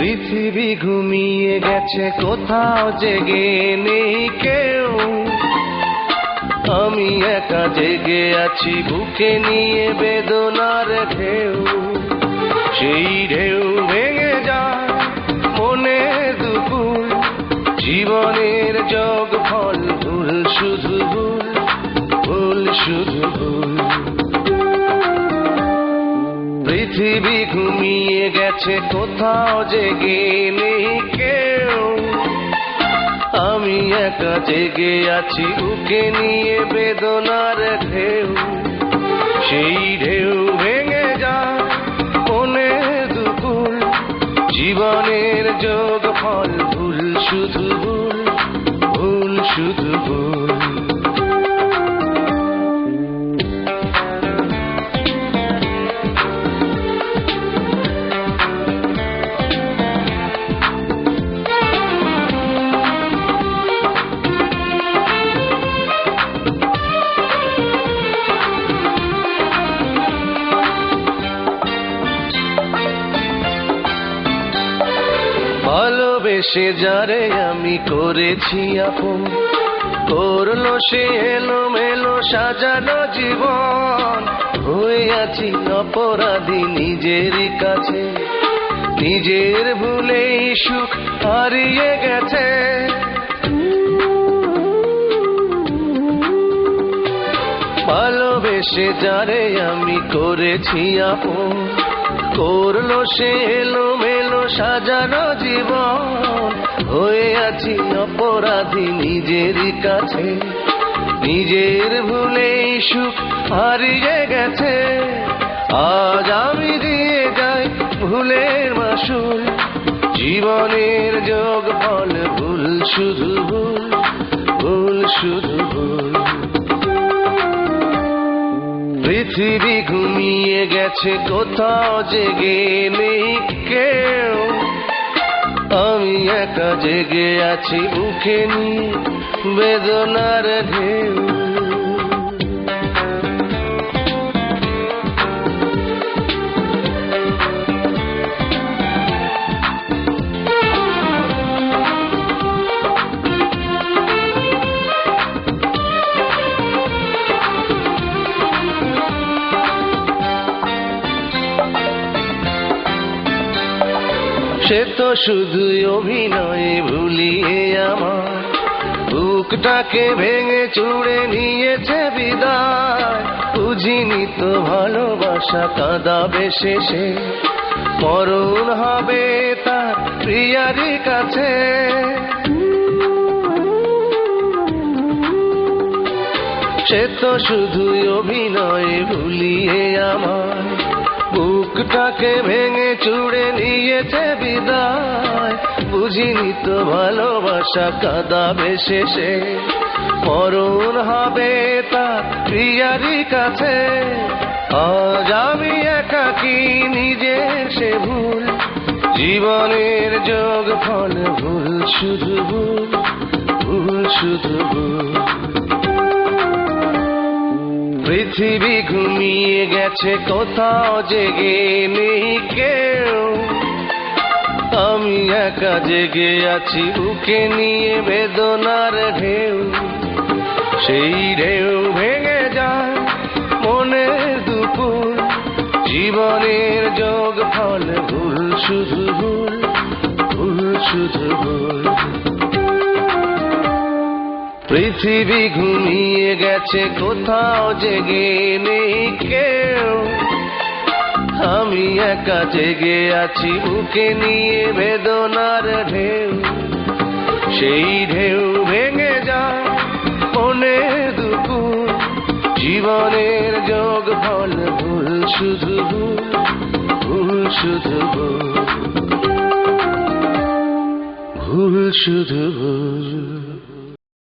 পৃথিবী ঘুমিয়ে গেছে, কোথাও জেগে নেই কেউ। আমি একা জেগে আছি, বুকে নিয়ে বেদনার ঢেউ। সেই ঢেউ ভেঙে যায় মনের দুপুর, জীবনের যোগ ফল ভুল, শুধু ভুল, ভুল শুধু ভুল। পৃথিবী ঘুমিয়ে গেছে, কোথাও জেগে নেই কেউ। আমি একা জেগে আছি, বুকে নিয়ে বেদনার ঢেউ। সেই ঢেউ ভেঙে যায় মনের দুপুর, জীবনের যোগ ফল ভুল, শুধু ভুল, ভুল শুধু ভুল। ভালোবেসে যারে আমি করেছি আপন, করলো সে এলোমেলো সাজানো জীবন। হয়ে আছি অপরাধী নিজেরই কাছে, নিজের ভুলেই সুখ হারিয়ে গেছে। ভালোবেসে যারে আমি করেছি আপন, করলো সে এলোমেলো সাজানো জীবন। হয়ে আছি অপরাধী নিজেরই কাছে, নিজের ভুলেই সুখ হারিয়ে গেছে। আজ আমি দিয়ে যাই ভুলের মাসুল, জীবনের যোগ ফল ভুল, শুধু ভুল, ভুল শুধু ভুল। পৃথিবী ঘুমিয়ে গেছে, কোথাও জেগে নেই কেউ। আমি একা জেগে আছি, বুকে নিয়ে বেদনার ঢেউ। সে তো শুধুই অভিনয়ে ভুলিয়ে আমার বুকটাকে ভেঙে চুড়ে নিয়েছে বিদায়। বুঝিনি তো ভালোবাসা কাঁদাবে শেষে, মরণ হবে তার প্রিয়ারই কাছে। সে তো শুধুই অভিনয়ে ভুলিয়ে আমার বুকটাকে ভেঙে চুড়ে নিয়েছে বিদায়। বুঝিনি তো ভালোবাসা কাঁদাবে শেষে, মরণ হবে তার প্রিয়ারই কাছে। আজ আমি একাকী নিজের সে ভুল, জীবনের যোগ ফল ভুল, শুধু ভুল, ভুল শুধু ভুল। পৃথিবী ঘুমিয়ে গেছে, কোথাও জেগে নেই কেউ। আমি একা জেগে আছি, বুকে নিয়ে বেদনার ঢেউ। সেই ঢেউ ভেঙে যায় মনের দুপুর, জীবনের যোগ ফল ভুল, শুধু ভুল, ভুল শুধু ভুল। পৃথিবী ঘুমিয়ে গেছে, কোথাও জেগে নেই কেউ। আমি একা জেগে আছি, বুকে নিয়ে বেদনার ঢেউ। সেই ঢেউ ভেঙে যায় মনের দুপুর, জীবনের যোগ ফল ভুল, শুধু ভুল, ভুল শুধু ভুল, ভুল শুধু ভুল।